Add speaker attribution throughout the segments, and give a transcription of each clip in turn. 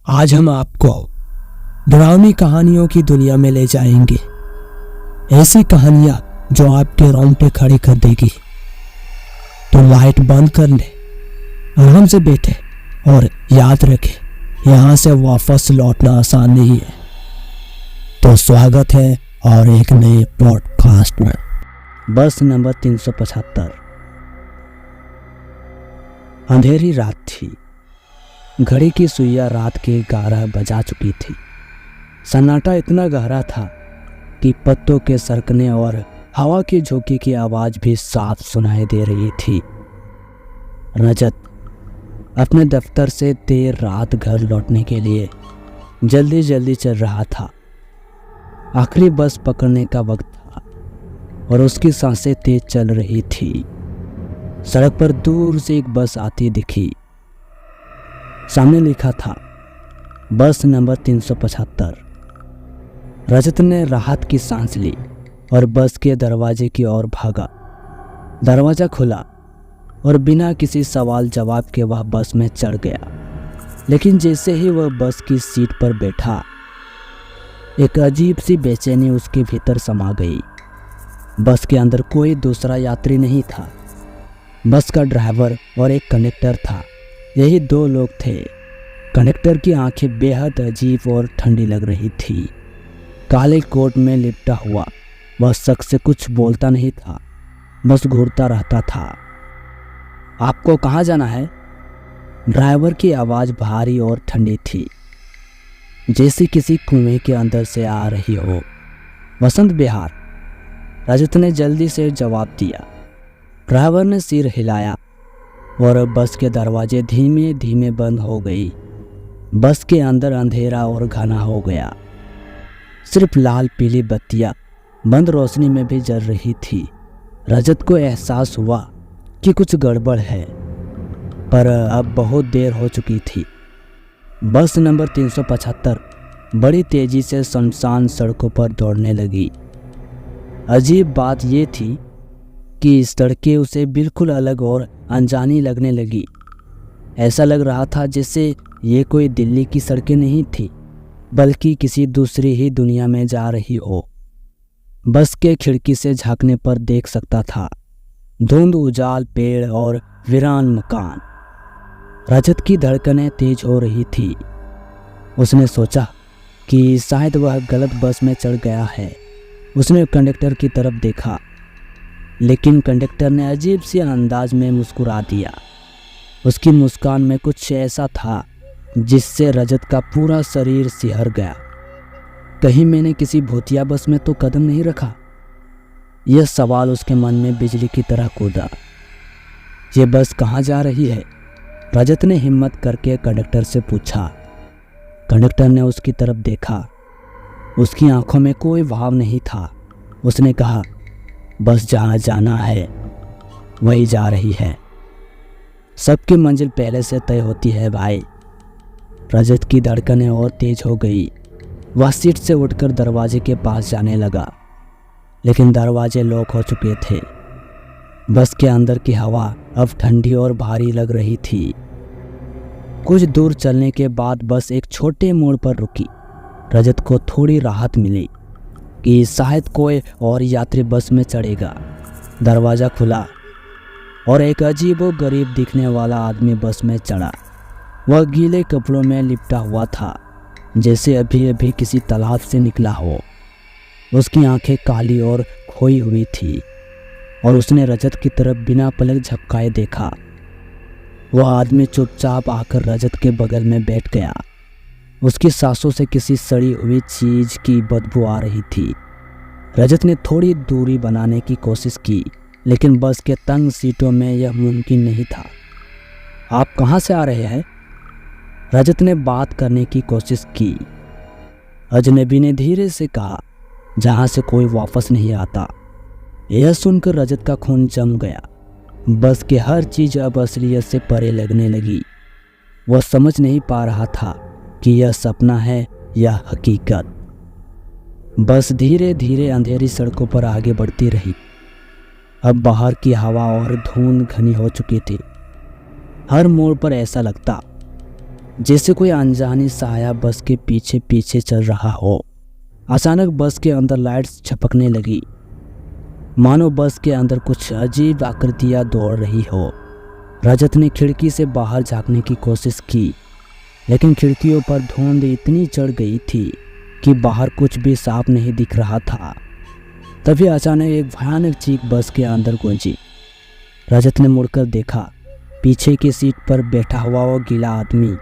Speaker 1: आज हम आपको डरावनी कहानियों की दुनिया में ले जाएंगे। ऐसी कहानियां जो आपके रोंगटे खड़े कर देगी। तो लाइट बंद कर ले, आराम से बैठे और याद रखें, यहाँ से वापस लौटना आसान नहीं है। तो स्वागत है और एक नए पॉडकास्ट में। बस नंबर 375। अंधेरी रात थी। घड़ी की सुइयां रात के 11 बजा चुकी थी। सन्नाटा इतना गहरा था कि पत्तों के सरकने और हवा की झोंके की आवाज भी साफ सुनाई दे रही थी। रजत अपने दफ्तर से देर रात घर लौटने के लिए जल्दी जल्दी चल रहा था। आखिरी बस पकड़ने का वक्त था और उसकी सांसें तेज चल रही थी। सड़क पर दूर से एक बस आती दिखी। सामने लिखा था बस नंबर 375। रजत ने राहत की सांस ली और बस के दरवाजे की ओर भागा। दरवाजा खुला और बिना किसी सवाल जवाब के वह बस में चढ़ गया। लेकिन जैसे ही वह बस की सीट पर बैठा, एक अजीब सी बेचैनी उसके भीतर समा गई। बस के अंदर कोई दूसरा यात्री नहीं था। बस का ड्राइवर और एक कंडक्टर था। यही दो लोग थे। कंडक्टर की आंखें बेहद अजीब और ठंडी लग रही थी। काले कोट में लिपटा हुआ वह शख्स से कुछ बोलता नहीं था, बस घूरता रहता था। आपको कहाँ जाना है? ड्राइवर की आवाज़ भारी और ठंडी थी, जैसे किसी कुएं के अंदर से आ रही हो। वसंत विहार, रजत ने जल्दी से जवाब दिया। ड्राइवर ने सिर हिलाया और बस के दरवाजे धीमे धीमे बंद हो गई। बस के अंदर अंधेरा और घना हो गया। सिर्फ लाल पीली बत्तियां बंद रोशनी में भी जल रही थी। रजत को एहसास हुआ कि कुछ गड़बड़ है, पर अब बहुत देर हो चुकी थी। बस नंबर 375 बड़ी तेजी से सुनसान सड़कों पर दौड़ने लगी। अजीब बात यह थी कि सड़कें उसे बिल्कुल अलग और अनजानी लगने लगी। ऐसा लग रहा था जैसे ये कोई दिल्ली की सड़कें नहीं थी, बल्कि किसी दूसरी ही दुनिया में जा रही हो। बस के खिड़की से झांकने पर देख सकता था धुंध, उजाल, पेड़ और वीरान मकान। रजत की धड़कनें तेज हो रही थी। उसने सोचा कि शायद वह गलत बस में चढ़ गया है। उसने कंडक्टर की तरफ देखा, लेकिन कंडक्टर ने अजीब सी अंदाज में मुस्कुरा दिया। उसकी मुस्कान में कुछ ऐसा था जिससे रजत का पूरा शरीर सिहर गया। कहीं मैंने किसी भूतिया बस में तो कदम नहीं रखा? यह सवाल उसके मन में बिजली की तरह कूदा। ये बस कहाँ जा रही है? रजत ने हिम्मत करके कंडक्टर से पूछा। कंडक्टर ने उसकी तरफ देखा। उसकी आंखों में कोई भाव नहीं था। उसने कहा, बस जहाँ जाना है वही जा रही है। सबकी मंजिल पहले से तय होती है भाई। रजत की धड़कनें और तेज हो गई। वह सीट से उठकर दरवाजे के पास जाने लगा, लेकिन दरवाजे लॉक हो चुके थे। बस के अंदर की हवा अब ठंडी और भारी लग रही थी। कुछ दूर चलने के बाद बस एक छोटे मोड़ पर रुकी। रजत को थोड़ी राहत मिली कि शायद कोई और यात्री बस में चढ़ेगा। दरवाज़ा खुला और एक अजीबोगरीब दिखने वाला आदमी बस में चढ़ा। वह गीले कपड़ों में लिपटा हुआ था, जैसे अभी अभी किसी तालाब से निकला हो। उसकी आंखें काली और खोई हुई थी और उसने रजत की तरफ बिना पलक झपकाए देखा। वह आदमी चुपचाप आकर रजत के बगल में बैठ गया। उसकी सांसों से किसी सड़ी हुई चीज की बदबू आ रही थी। रजत ने थोड़ी दूरी बनाने की कोशिश की, लेकिन बस के तंग सीटों में यह मुमकिन नहीं था। आप कहाँ से आ रहे हैं? रजत ने बात करने की कोशिश की। अजनबी ने धीरे से कहा, जहाँ से कोई वापस नहीं आता। यह सुनकर रजत का खून जम गया। बस की हर चीज अब असलियत से परे लगने लगी। वह समझ नहीं पा रहा था कि यह सपना है या हकीकत। बस धीरे धीरे अंधेरी सड़कों पर आगे बढ़ती रही। अब बाहर की हवा और धुंध घनी हो चुकी थी। हर मोड़ पर ऐसा लगता जैसे कोई अनजानी साया बस के पीछे पीछे चल रहा हो। अचानक बस के अंदर लाइट्स झपकने लगी, मानो बस के अंदर कुछ अजीब आकृतियां दौड़ रही हो। रजत ने खिड़की से बाहर झांकने की कोशिश की, लेकिन खिड़कियों पर धुंध इतनी चढ़ गई थी कि बाहर कुछ भी साफ नहीं दिख रहा था। तभी अचानक एक भयानक चीख बस के अंदर गूंजी। रजत ने मुड़कर देखा, पीछे की सीट पर बैठा हुआ वो गीला आदमी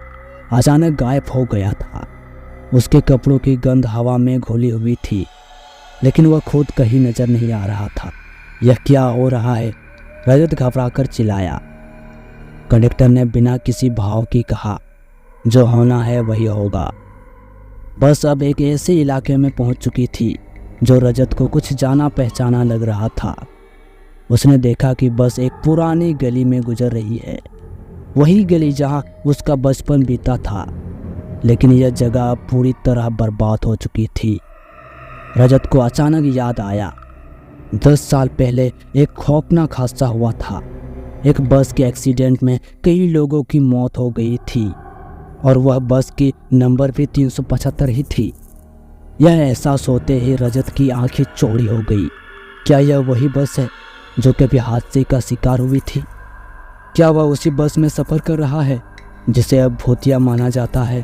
Speaker 1: अचानक गायब हो गया था। उसके कपड़ों की गंध हवा में घुली हुई थी, लेकिन वह खुद कहीं नजर नहीं आ रहा था। यह क्या हो रहा है? रजत घबराकर चिल्लाया। कंडक्टर ने बिना किसी भाव की कहा, जो होना है वही होगा। बस अब एक ऐसे इलाके में पहुंच चुकी थी जो रजत को कुछ जाना पहचाना लग रहा था। उसने देखा कि बस एक पुरानी गली में गुजर रही है, वही गली जहां उसका बचपन बीता था। लेकिन यह जगह अब पूरी तरह बर्बाद हो चुकी थी। रजत को अचानक याद आया, 10 साल पहले एक खौफनाक हादसा हुआ था। एक बस के एक्सीडेंट में कई लोगों की मौत हो गई थी और वह बस की नंबर भी 375 ही थी। यह एहसास होते ही रजत की आंखें चौड़ी हो गई। क्या यह वही बस है जो कभी हादसे का शिकार हुई थी? क्या वह उसी बस में सफ़र कर रहा है जिसे अब भूतिया माना जाता है?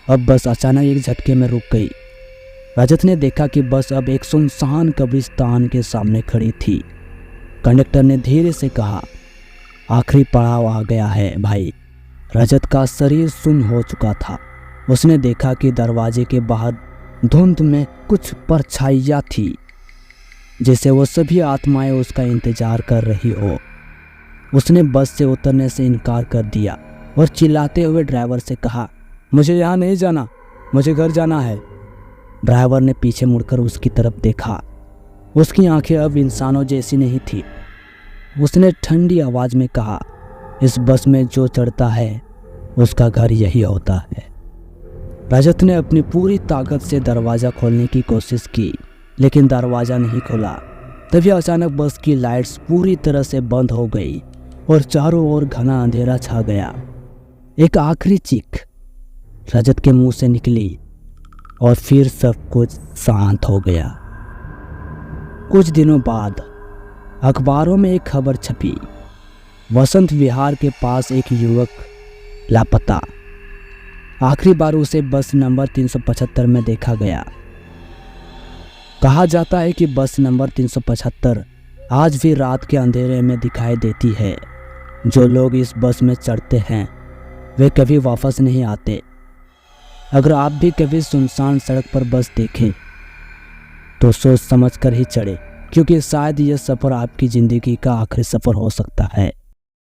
Speaker 1: अब बस अचानक एक झटके में रुक गई। रजत ने देखा कि बस अब एक सुनसान कब्रिस्तान के सामने खड़ी थी। कंडक्टर ने धीरे से कहा, आखिरी पड़ाव आ गया है भाई। रजत का शरीर सुन्न हो चुका था। उसने देखा कि दरवाजे के बाहर धुंध में कुछ परछाइयाँ थी, जैसे वो सभी आत्माएं उसका इंतजार कर रही हो। उसने बस से उतरने से इनकार कर दिया और चिल्लाते हुए ड्राइवर से कहा, मुझे यहाँ नहीं जाना, मुझे घर जाना है। ड्राइवर ने पीछे मुड़कर उसकी तरफ देखा। उसकी आंखें अब इंसानों जैसी नहीं थी। उसने ठंडी आवाज में कहा, इस बस में जो चढ़ता है उसका घर यही होता है। रजत ने अपनी पूरी ताकत से दरवाज़ा खोलने की कोशिश की, लेकिन दरवाज़ा नहीं खुला। तभी अचानक बस की लाइट्स पूरी तरह से बंद हो गई और चारों ओर घना अंधेरा छा गया। एक आखिरी चीख रजत के मुंह से निकली और फिर सब कुछ शांत हो गया। कुछ दिनों बाद अखबारों में एक खबर छपी, वसंत विहार के पास एक युवक लापता। आखिरी बार उसे बस नंबर 375 में देखा गया। कहा जाता है कि बस नंबर 375 आज भी रात के अंधेरे में दिखाई देती है। जो लोग इस बस में चढ़ते हैं वे कभी वापस नहीं आते। अगर आप भी कभी सुनसान सड़क पर बस देखें तो सोच समझ कर ही चढ़े, क्योंकि शायद यह सफ़र आपकी ज़िंदगी का आखिरी सफ़र हो सकता है।